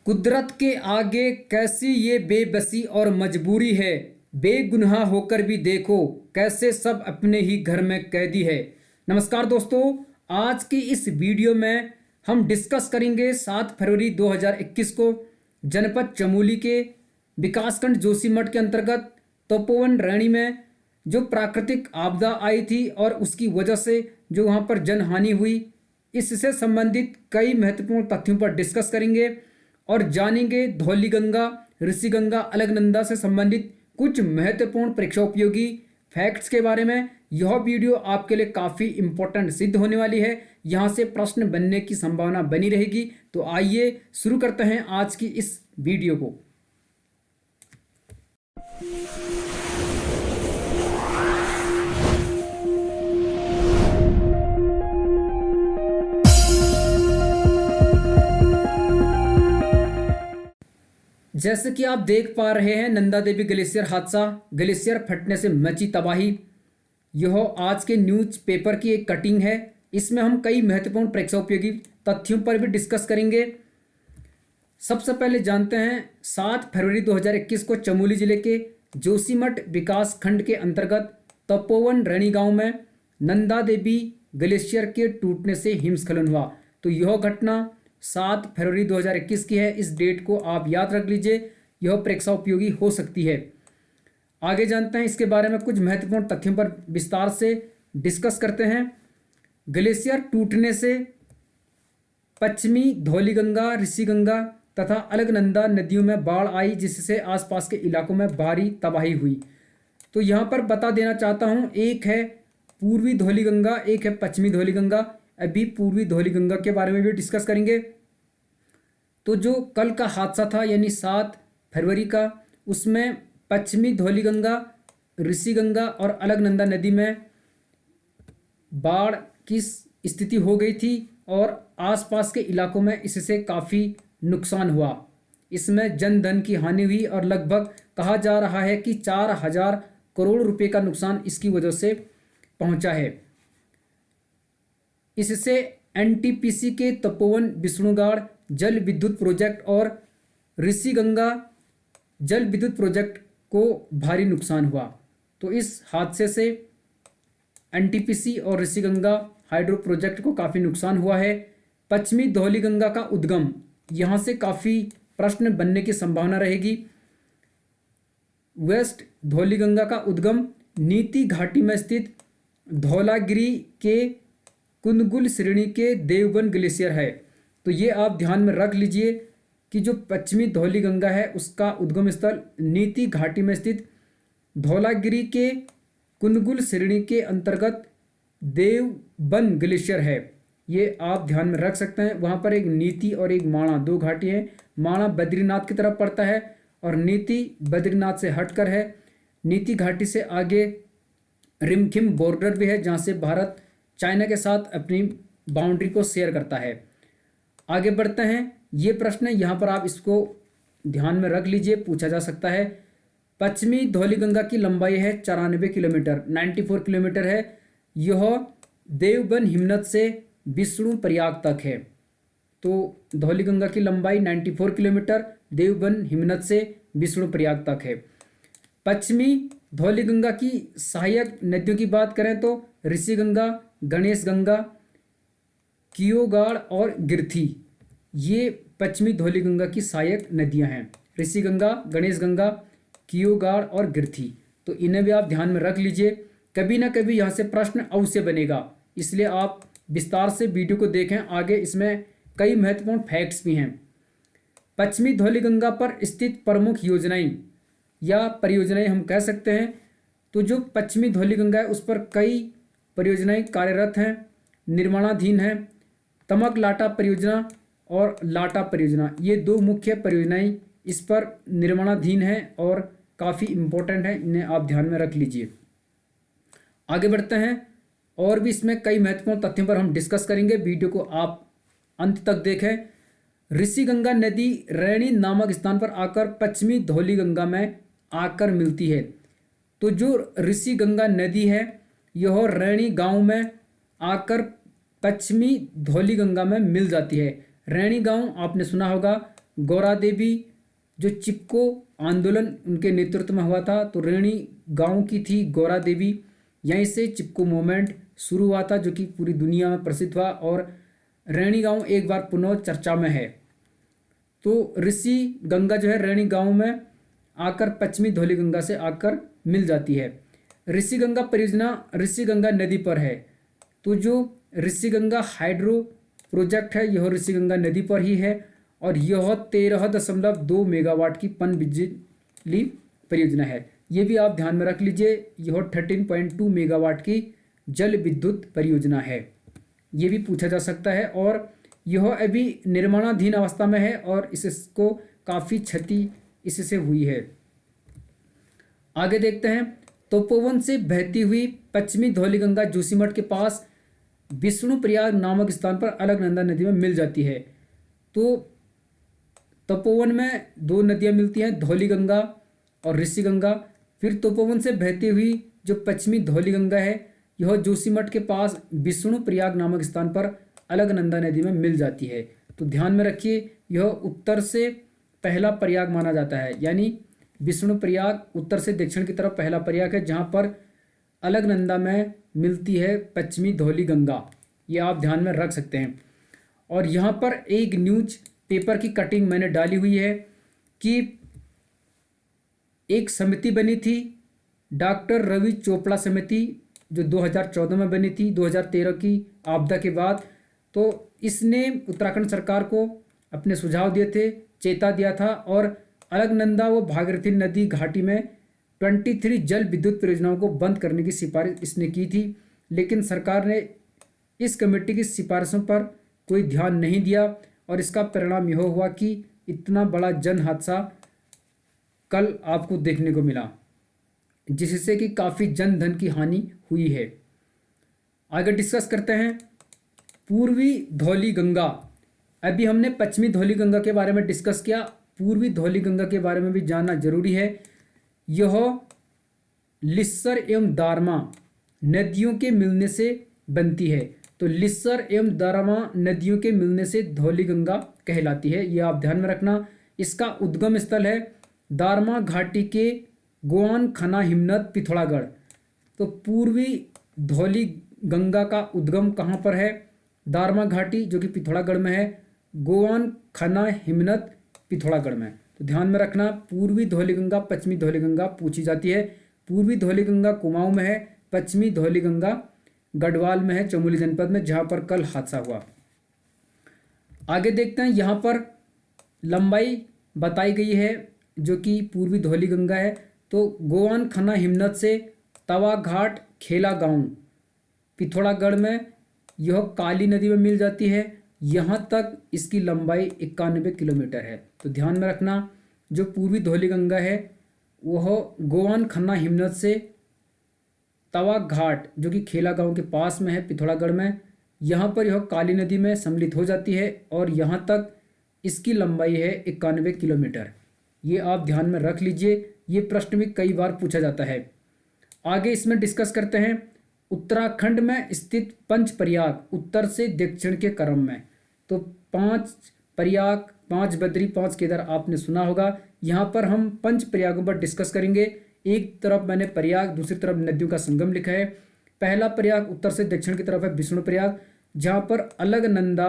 कुदरत के आगे कैसी ये बेबसी और मजबूरी है। बेगुनाह होकर भी देखो कैसे सब अपने ही घर में कैदी है। नमस्कार दोस्तों, आज की इस वीडियो में हम डिस्कस करेंगे 7 फरवरी 2021 को जनपद चमोली के विकासखंड जोशीमठ के अंतर्गत तपोवन रैणी में जो प्राकृतिक आपदा आई थी और उसकी वजह से जो वहाँ पर जनहानि हुई, इससे संबंधित कई महत्वपूर्ण तथ्यों पर डिस्कस करेंगे और जानेंगे धौलीगंगा, ऋषिगंगा, अलकनंदा से संबंधित कुछ महत्वपूर्ण परीक्षा उपयोगी फैक्ट्स के बारे में। यह वीडियो आपके लिए काफ़ी इंपॉर्टेंट सिद्ध होने वाली है। यहाँ से प्रश्न बनने की संभावना बनी रहेगी। तो आइए शुरू करते हैं आज की इस वीडियो को। जैसे कि आप देख पा रहे हैं, नंदा देवी ग्लेशियर हादसा, ग्लेशियर फटने से मची तबाही। यह आज के न्यूज पेपर की एक कटिंग है। इसमें हम कई महत्वपूर्ण परीक्षा उपयोगी तथ्यों पर भी डिस्कस करेंगे। सबसे पहले जानते हैं 7 फरवरी 2021 को चमोली जिले के जोशीमठ विकास खंड के अंतर्गत तपोवन रैणी गांव में नंदा देवी ग्लेशियर के टूटने से हिमस्खलन हुआ। तो यह घटना 7 फरवरी 2021 की है। इस डेट को आप याद रख लीजिए, यह परीक्षा उपयोगी हो सकती है। आगे जानते हैं इसके बारे में कुछ महत्वपूर्ण तथ्यों पर विस्तार से डिस्कस करते हैं। ग्लेशियर टूटने से पश्चिमी धौलीगंगा, ऋषिगंगा तथा अलकनंदा नदियों में बाढ़ आई, जिससे आसपास के इलाकों में भारी तबाही हुई। तो यहाँ पर बता देना चाहता हूँ, एक है पूर्वी धौलीगंगा, एक है पश्चिमी धौलीगंगा। अभी पूर्वी धौलीगंगा के बारे में भी डिस्कस करेंगे। तो जो कल का हादसा था यानी 7 फरवरी का, उसमें पश्चिमी धौलीगंगा, ऋषिगंगा और अलकनंदा नदी में बाढ़ की स्थिति हो गई थी और आसपास के इलाकों में इससे काफ़ी नुकसान हुआ। इसमें जन धन की हानि हुई और लगभग कहा जा रहा है कि 4000 करोड़ रुपए का नुकसान इसकी वजह से पहुंचा है। इससे एनटीपीसी के तपोवन विष्णुगाड़ जल विद्युत प्रोजेक्ट और ऋषिगंगा जल विद्युत प्रोजेक्ट को भारी नुकसान हुआ। तो इस हादसे से एनटीपीसी और ऋषिगंगा हाइड्रो प्रोजेक्ट को काफ़ी नुकसान हुआ है। पश्चिमी धौलीगंगा का उद्गम, यहाँ से काफ़ी प्रश्न बनने की संभावना रहेगी। वेस्ट धौलीगंगा का उद्गम नीति घाटी में स्थित धौलागिरी के कुंदगुल श्रेणी के देवबन ग्लेशियर है। तो ये आप ध्यान में रख लीजिए कि जो पश्चिमी धौलीगंगा है उसका उद्गम स्थल नीति घाटी में स्थित धौलागिरी के कुंदगुल श्रेणी के अंतर्गत देवबन ग्लेशियर है। ये आप ध्यान में रख सकते हैं। वहाँ पर एक नीति और एक माणा, दो घाटी हैं। माणा बद्रीनाथ की तरफ पड़ता है और नीति बद्रीनाथ से हटकर है। नीति घाटी से आगे रिमखिम बॉर्डर भी है, जहाँ से भारत चाइना के साथ अपनी बाउंड्री को शेयर करता है। आगे बढ़ते हैं। ये प्रश्न यहाँ पर आप इसको ध्यान में रख लीजिए, पूछा जा सकता है। पश्चिमी धौलीगंगा की लंबाई है 94 किलोमीटर, 94 किलोमीटर है। यह देवबन हिमनद से विष्णु प्रयाग तक है। तो धौलीगंगा की लंबाई 94 किलोमीटर, देवबन हिमनद से विष्णु प्रयाग तक है। पश्चिमी धौलीगंगा की सहायक नदियों की बात करें तो ऋषिगंगा, गणेश गंगा, कियोगाड़ और गिरथी, ये पश्चिमी धौलीगंगा की सहायक नदियां हैं। ऋषिगंगा, गणेश गंगा, कियोगाड़ और गिरथी। तो इन्हें भी आप ध्यान में रख लीजिए। कभी ना कभी यहाँ से प्रश्न अवश्य बनेगा, इसलिए आप विस्तार से वीडियो को देखें। आगे इसमें कई महत्वपूर्ण फैक्ट्स भी हैं। पश्चिमी धौलीगंगा पर स्थित प्रमुख योजनाएं या परियोजनाएं हम कह सकते हैं। तो जो पश्चिमी धौलीगंगा है उस पर कई परियोजनाएं कार्यरत हैं, निर्माणाधीन हैं। तमक लाटा परियोजना और लाटा परियोजना, ये दो मुख्य परियोजनाएं इस पर निर्माणाधीन हैं और काफ़ी इम्पोर्टेंट हैं। इन्हें आप ध्यान में रख लीजिए। आगे बढ़ते हैं। और भी इसमें कई महत्वपूर्ण तथ्यों पर हम डिस्कस करेंगे। वीडियो को आप अंत तक देखें। ऋषिगंगा नदी रैणी नामक स्थान पर आकर पश्चिमी धौलीगंगा में आकर मिलती है। तो जो ऋषिगंगा नदी है यह रैणी गांव में आकर पश्चिमी धौलीगंगा में मिल जाती है। रैणी गांव आपने सुना होगा, गौरा देवी जो चिपको आंदोलन उनके नेतृत्व में हुआ था, तो रेणी गांव की थी गौरा देवी। यहीं से चिपको मूवमेंट शुरू हुआ था जो कि पूरी दुनिया में प्रसिद्ध हुआ, और रेणी गांव एक बार पुनः चर्चा में है। तो ऋषि गंगा जो है रेणी गांव में आकर पश्चिमी धौलीगंगा से आकर मिल जाती है। ऋषि गंगा परियोजना ऋषि गंगा नदी पर है। तो जो ऋषि गंगा हाइड्रो प्रोजेक्ट है यह ऋषि गंगा नदी पर ही है, और यह 13.2 मेगावाट की पन बिजली परियोजना है। ये भी आप ध्यान में रख लीजिए, यह 13.2 मेगावाट की जल विद्युत परियोजना है। ये भी पूछा जा सकता है, और यह अभी निर्माणाधीन अवस्था में है और इसको काफ़ी क्षति इससे हुई है। आगे देखते हैं, तपोवन से बहती हुई पश्चिमी धौलीगंगा जोशीमठ के पास विष्णुप्रयाग नामक स्थान पर अलकनंदा नदी में मिल जाती है। तो तपोवन में दो नदियां मिलती हैं, धौलीगंगा और ऋषिगंगा। फिर तपोवन से बहती हुई जो पश्चिमी धौलीगंगा है यह जोशीमठ के पास विष्णुप्रयाग नामक स्थान पर अलकनंदा नदी में मिल जाती है। तो ध्यान में रखिए, यह उत्तर से पहला प्रयाग माना जाता है, यानी विष्णुप्रयाग उत्तर से दक्षिण की तरफ पहला प्रयाग है जहाँ पर अलकनंदा में मिलती है पश्चिमी धौलीगंगा। ये आप ध्यान में रख सकते हैं। और यहाँ पर एक न्यूज पेपर की कटिंग मैंने डाली हुई है कि एक समिति बनी थी, डॉक्टर रवि चोपड़ा समिति, जो 2014 में बनी थी, 2013 की आपदा के बाद। तो इसने उत्तराखंड सरकार को अपने सुझाव दिए थे, चेता दिया था, और अलकनंदा व भागीरथी नदी घाटी में 23 जल विद्युत परियोजनाओं को बंद करने की सिफारिश इसने की थी। लेकिन सरकार ने इस कमेटी की सिफारिशों पर कोई ध्यान नहीं दिया, और इसका परिणाम यह हुआ कि इतना बड़ा जन हादसा कल आपको देखने को मिला, जिससे कि काफ़ी जन धन की हानि हुई है। आगे डिस्कस करते हैं पूर्वी धौलीगंगा। अभी हमने पश्चिमी धौलीगंगा के बारे में डिस्कस किया, पूर्वी धौलीगंगा के बारे में भी जानना जरूरी है। यह लिस्सर एवं दारमा नदियों के मिलने से बनती है। तो लिस्सर एवं दारमा नदियों के मिलने से धौलीगंगा कहलाती है, यह आप ध्यान में रखना। इसका उद्गम स्थल है दारमा घाटी के गोवान खना हिमनद पिथौरागढ़। तो पूर्वी धौलीगंगा का उद्गम कहाँ पर है? दारमा घाटी जो कि पिथौरागढ़ में है, गोवान खना हिमनद पिथौरागढ़ में। तो ध्यान में रखना, पूर्वी धौलीगंगा पश्चिमी धौलीगंगा पूछी जाती है। पूर्वी धौलीगंगा कुमाऊं में है, पश्चिमी धौलीगंगा गढ़वाल में है, चमोली जनपद में, जहां पर कल हादसा हुआ। आगे देखते हैं, यहाँ पर लंबाई बताई गई है जो कि पूर्वी धौलीगंगा है। तो गोवान खना हिमनद से तवा घाट खेला गांव पिथौरागढ़ में यह काली नदी में मिल जाती है। यहाँ तक इसकी लंबाई 91 किलोमीटर है। तो ध्यान में रखना, जो पूर्वी धौलीगंगा है वह गोवान खन्ना हिमनद से तवा घाट जो कि खेला गांव के पास में है पिथौरागढ़ में, यहाँ पर यह काली नदी में सम्मिलित हो जाती है, और यहाँ तक इसकी लंबाई है 91 किलोमीटर। ये आप ध्यान में रख लीजिए, ये प्रश्न भी कई बार पूछा जाता है। आगे इसमें डिस्कस करते हैं उत्तराखंड में स्थित पंच प्रयाग उत्तर से दक्षिण के क्रम में। तो 5 प्रयाग, 5 बद्री, 5 केदार आपने सुना होगा। यहाँ पर हम पंच प्रयागों पर डिस्कस करेंगे। एक तरफ मैंने प्रयाग, दूसरी तरफ नदियों का संगम लिखा है। पहला प्रयाग उत्तर से दक्षिण की तरफ है विष्णु प्रयाग, जहाँ पर अलकनंदा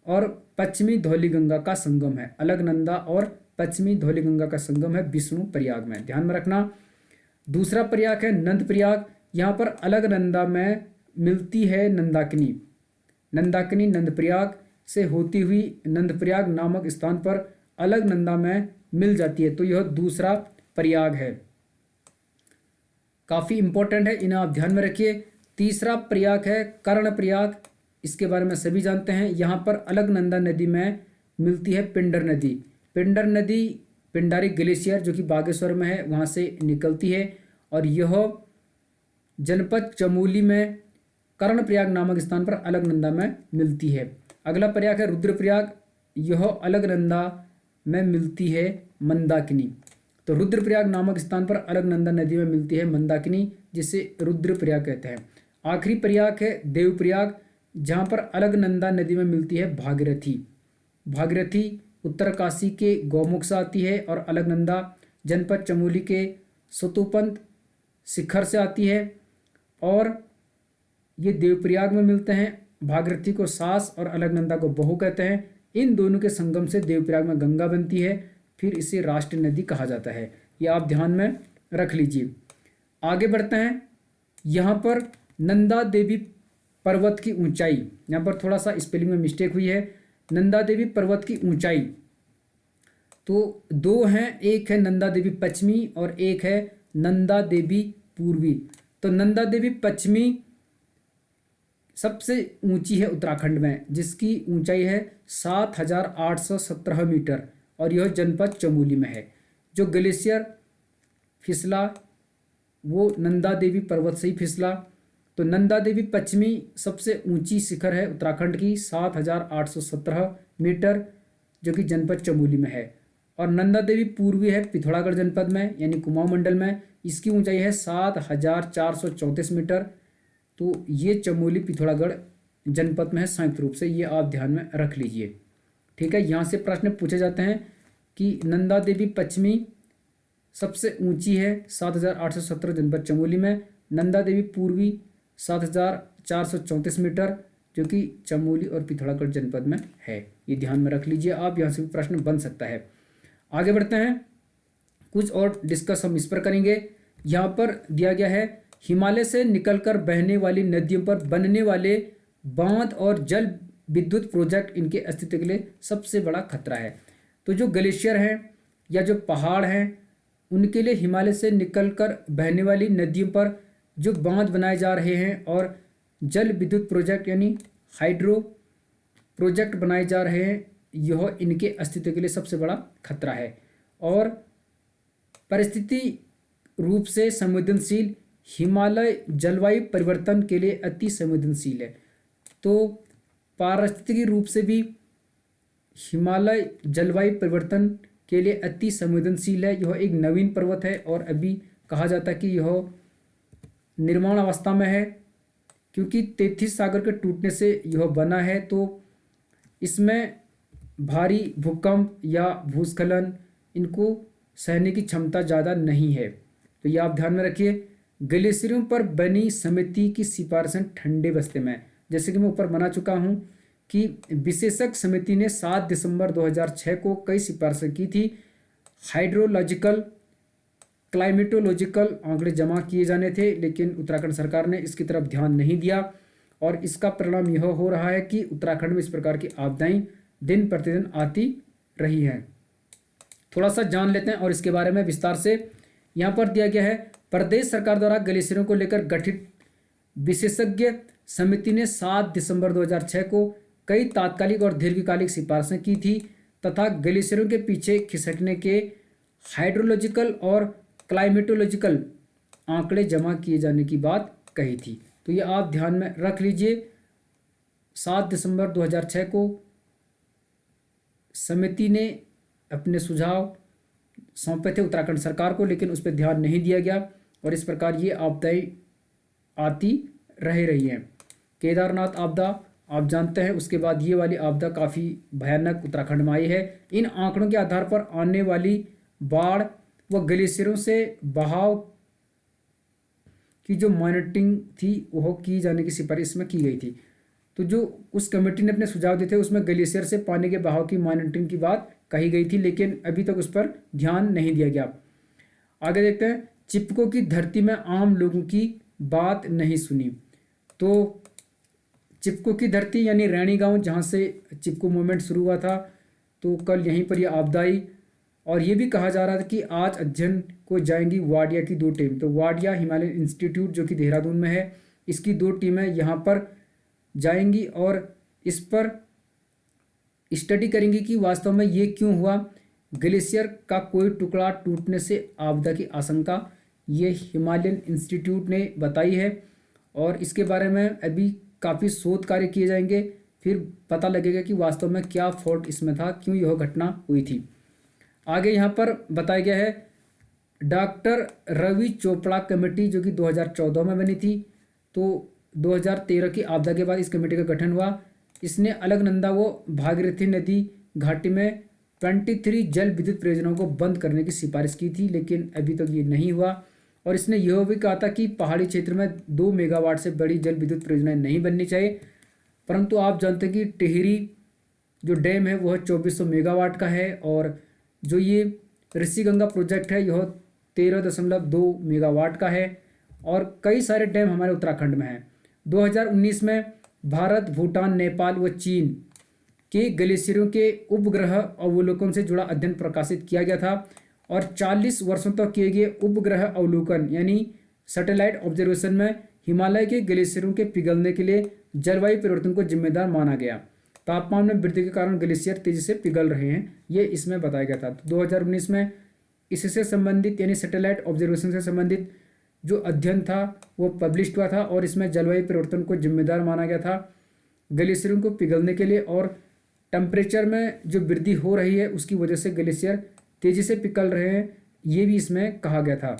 और पश्चिमी धौलीगंगा का संगम है। अलकनंदा और पश्चिमी धौलीगंगा का संगम है विष्णु प्रयाग में, ध्यान में रखना। दूसरा प्रयाग है नंद प्रयाग, यहाँ पर अलकनंदा में मिलती है नंदाकिनी। नंदाकिनी नंदप्रयाग से होती हुई नंदप्रयाग नामक स्थान पर अलकनंदा में मिल जाती है। तो यह दूसरा प्रयाग है, काफ़ी इंपॉर्टेंट है, इन्हें आप ध्यान में रखिए। तीसरा प्रयाग है कर्णप्रयाग, इसके बारे में सभी जानते हैं। यहाँ पर अलकनंदा नदी में मिलती है पिंडर नदी। पिंडर नदी पिंडारी ग्लेशियर जो कि बागेश्वर में है वहाँ से निकलती है, और यह जनपद चमोली में कर्णप्रयाग नामक स्थान पर अलकनंदा में मिलती है। अगला प्रयाग है रुद्रप्रयाग, यह अलकनंदा में मिलती है मंदाकिनी। तो रुद्रप्रयाग नामक स्थान पर अलकनंदा नदी में मिलती है मंदाकिनी, जिसे रुद्रप्रयाग कहते हैं। आखिरी प्रयाग है देवप्रयाग, जहाँ पर अलकनंदा नदी में मिलती है भागीरथी। भागीरथी उत्तरकाशी के गौमुख से आती है और अलकनंदा जनपद चमोली के सतोपंत शिखर से आती है और ये देवप्रयाग में मिलते हैं। भागीरथी को सास और अलकनंदा को बहू कहते हैं। इन दोनों के संगम से देवप्रयाग में गंगा बनती है, फिर इसे राष्ट्रीय नदी कहा जाता है। ये आप ध्यान में रख लीजिए। आगे बढ़ते हैं। यहाँ पर नंदा देवी पर्वत की ऊंचाई, यहाँ पर थोड़ा सा स्पेलिंग में मिस्टेक हुई है। नंदा देवी पर्वत की ऊंचाई तो दो हैं, एक है नंदा देवी पश्चिमी और एक है नंदा देवी पूर्वी। तो नंदा देवी पश्चिमी सबसे ऊंची है उत्तराखंड में, जिसकी ऊंचाई है 7,817 मीटर और यह जनपद चमोली में है। जो ग्लेशियर फिसला वो नंदा देवी पर्वत से ही फिसला। तो नंदा देवी पश्चिमी सबसे ऊंची शिखर है उत्तराखंड की 7,817 मीटर, जो कि जनपद चमोली में है। और नंदा देवी पूर्वी है पिथौरागढ़ जनपद में यानी कुमाऊं मंडल में, इसकी ऊंचाई है 7,434 मीटर। तो ये चमोली पिथौरागढ़ जनपद में है संयुक्त रूप से, ये आप ध्यान में रख लीजिए। ठीक है, यहाँ से प्रश्न पूछे जाते हैं कि नंदा देवी पश्चिमी सबसे ऊंची है 7,817 जनपद चमोली में, नंदा देवी पूर्वी 7,434 मीटर, जो कि चमोली और पिथौरागढ़ जनपद में है। ये ध्यान में रख लीजिए आप, यहाँ से भी प्रश्न बन सकता है। आगे बढ़ते हैं, कुछ और डिस्कस हम इस पर करेंगे। यहाँ पर दिया गया है हिमालय से निकलकर बहने वाली नदियों पर बनने वाले बांध और जल विद्युत प्रोजेक्ट इनके अस्तित्व के लिए सबसे बड़ा खतरा है। तो जो ग्लेशियर हैं या जो पहाड़ हैं उनके लिए हिमालय से निकलकर बहने वाली नदियों पर जो बांध बनाए जा रहे हैं और जल विद्युत प्रोजेक्ट यानी हाइड्रो प्रोजेक्ट बनाए जा रहे हैं, यह इनके अस्तित्व के लिए सबसे बड़ा खतरा है और परिस्थिति रूप से संवेदनशील हिमालय जलवायु परिवर्तन के लिए अति संवेदनशील है। तो पारिस्थितिकी रूप से भी हिमालय जलवायु परिवर्तन के लिए अति संवेदनशील है। यह एक नवीन पर्वत है और अभी कहा जाता है कि यह निर्माण अवस्था में है, क्योंकि तेथिस सागर के टूटने से यह बना है। तो इसमें भारी भूकंप या भूस्खलन इनको सहने की क्षमता ज़्यादा नहीं है। तो ये आप ध्यान में रखिए। ग्लेशियरों पर बनी समिति की सिफारिशें ठंडे बस्ते में, जैसे कि मैं ऊपर बना चुका हूँ कि विशेषज्ञ समिति ने 7 दिसंबर 2006 को कई सिफारिशें की थी। हाइड्रोलॉजिकल क्लाइमेटोलॉजिकल आंकड़े जमा किए जाने थे, लेकिन उत्तराखंड सरकार ने इसकी तरफ ध्यान नहीं दिया और इसका परिणाम यह हो रहा है कि उत्तराखंड में इस प्रकार की आपदाएं दिन प्रतिदिन आती रही हैं। थोड़ा सा जान लेते हैं और इसके बारे में विस्तार से। यहाँ पर दिया गया है प्रदेश सरकार द्वारा ग्लेशियरों को लेकर गठित विशेषज्ञ समिति ने 7 दिसंबर 2006 को कई तात्कालिक और दीर्घकालिक सिफारिशें की थी तथा ग्लेशियरों के पीछे खिसकने के हाइड्रोलॉजिकल और क्लाइमेटोलॉजिकल आंकड़े जमा किए जाने की बात कही थी। तो ये आप ध्यान में रख लीजिए। 7 दिसंबर 2006 को समिति ने अपने सुझाव सौंपे थे उत्तराखंड सरकार को, लेकिन उस पर ध्यान नहीं दिया गया और इस प्रकार ये आपदाएं आती रह रही हैं। केदारनाथ आपदा आप जानते हैं, उसके बाद ये वाली आपदा काफ़ी भयानक उत्तराखंड में आई है। इन आंकड़ों के आधार पर आने वाली बाढ़ व ग्लेशियरों से बहाव की जो मॉनिटरिंग थी वह की जाने की सिफारिश में की गई थी। तो जो उस कमेटी ने अपने सुझाव दिए थे उसमें ग्लेशियर से पानी के बहाव की मॉनिटरिंग की बात कही गई थी, लेकिन अभी तक उस पर ध्यान नहीं दिया गया। आगे देखते हैं, चिपको की धरती में आम लोगों की बात नहीं सुनी। तो चिपको की धरती यानी रैणी गांव, जहां से चिपको मूवमेंट शुरू हुआ था, तो कल यहीं पर यह आपदा आई और ये भी कहा जा रहा था कि आज अध्ययन को जाएंगी वाडिया की 2 टीम। तो वाडिया हिमालयन इंस्टीट्यूट जो कि देहरादून में है, इसकी 2 टीमें यहाँ पर जाएंगी और इस पर स्टडी करेंगी कि वास्तव में ये क्यों हुआ। ग्लेशियर का कोई टुकड़ा टूटने से आपदा की आशंका ये हिमालयन इंस्टीट्यूट ने बताई है और इसके बारे में अभी काफ़ी शोध कार्य किए जाएंगे, फिर पता लगेगा कि वास्तव में क्या फॉल्ट इसमें था, क्यों यह घटना हुई थी। आगे यहाँ पर बताया गया है डॉक्टर रवि चोपड़ा कमेटी जो कि 2014 में बनी थी। तो 2013 की आपदा के बाद इस कमेटी का गठन हुआ। इसने अलकनंदा व भागीरथी नदी घाटी में 23 जल विद्युत परियोजनाओं को बंद करने की सिफारिश की थी, लेकिन अभी तक ये नहीं हुआ। और इसने यह भी कहा था कि पहाड़ी क्षेत्र में 2 मेगावाट से बड़ी जल विद्युत परियोजनाएं नहीं बननी चाहिए। परंतु आप जानते हैं कि टिहरी जो डैम है वह 2400 मेगावाट का है, और जो ये ऋषिगंगा प्रोजेक्ट है यह 13.2 मेगावाट का है। और कई सारे डैम हमारे उत्तराखंड में हैं। 2019 में भारत, भूटान, नेपाल व चीन के ग्लेशियरों के उपग्रह अवलोकन से जुड़ा अध्ययन प्रकाशित किया गया था, और 40 वर्षों तक किए गए उपग्रह अवलोकन यानी सैटेलाइट ऑब्जर्वेशन में हिमालय के ग्लेशियरों के पिघलने के लिए जलवायु परिवर्तन को जिम्मेदार माना गया। तापमान में वृद्धि के कारण ग्लेशियर तेजी से पिघल रहे हैं, ये इसमें बताया गया था। 2019 में इससे संबंधित यानी सैटेलाइट ऑब्जर्वेशन से संबंधित जो अध्ययन था वो पब्लिश हुआ था, और इसमें जलवायु परिवर्तन को जिम्मेदार माना गया था ग्लेशियरों को पिघलने के लिए। और टेम्परेचर में जो वृद्धि हो रही है उसकी वजह से ग्लेशियर तेजी से पिघल रहे हैं, ये भी इसमें कहा गया था।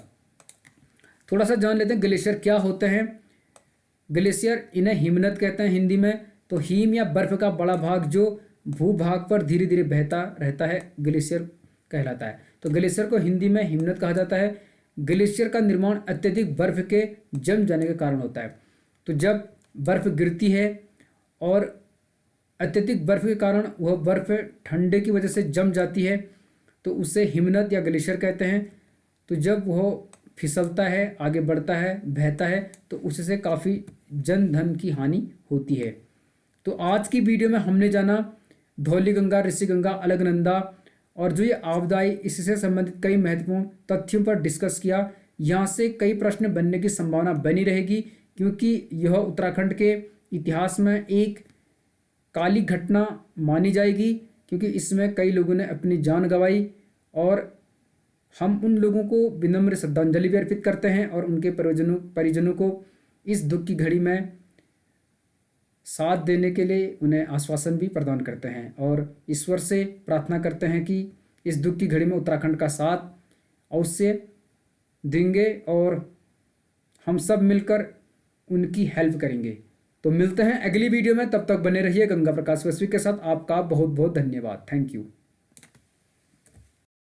थोड़ा सा जान लेते हैं ग्लेशियर क्या होते हैं। ग्लेशियर, इन्हें हिमनद कहते हैं हिंदी में। तो हिम या बर्फ का बड़ा भाग जो भूभाग पर धीरे धीरे बहता रहता है ग्लेशियर कहलाता है। तो ग्लेशियर को हिंदी में हिमनद कहा जाता है। ग्लेशियर का निर्माण अत्यधिक बर्फ के जम जाने के कारण होता है। तो जब बर्फ गिरती है और अत्यधिक बर्फ के कारण वह बर्फ ठंडे की वजह से जम जाती है, तो उसे हिमनद या ग्लेशियर कहते हैं। तो जब वह फिसलता है, आगे बढ़ता है, बहता है, तो उससे काफ़ी जन धन की हानि होती है। तो आज की वीडियो में हमने जाना धौलीगंगा, ऋषिगंगा, अलकनंदा और जो ये आपदाई, इससे संबंधित कई महत्वपूर्ण तथ्यों पर डिस्कस किया। यहाँ से कई प्रश्न बनने की संभावना बनी रहेगी, क्योंकि यह उत्तराखंड के इतिहास में एक काली घटना मानी जाएगी, क्योंकि इसमें कई लोगों ने अपनी जान गंवाई। और हम उन लोगों को विनम्र श्रद्धांजलि भी अर्पित करते हैं और उनके परिजनों को इस दुख की घड़ी में साथ देने के लिए उन्हें आश्वासन भी प्रदान करते हैं, और ईश्वर से प्रार्थना करते हैं कि इस दुख की घड़ी में उत्तराखंड का साथ अवश्य देंगे और हम सब मिलकर उनकी हेल्प करेंगे। तो मिलते हैं अगली वीडियो में, तब तक बने रहिए गंगा प्रकाश वैश्विक के साथ। आपका बहुत बहुत धन्यवाद। Thank you.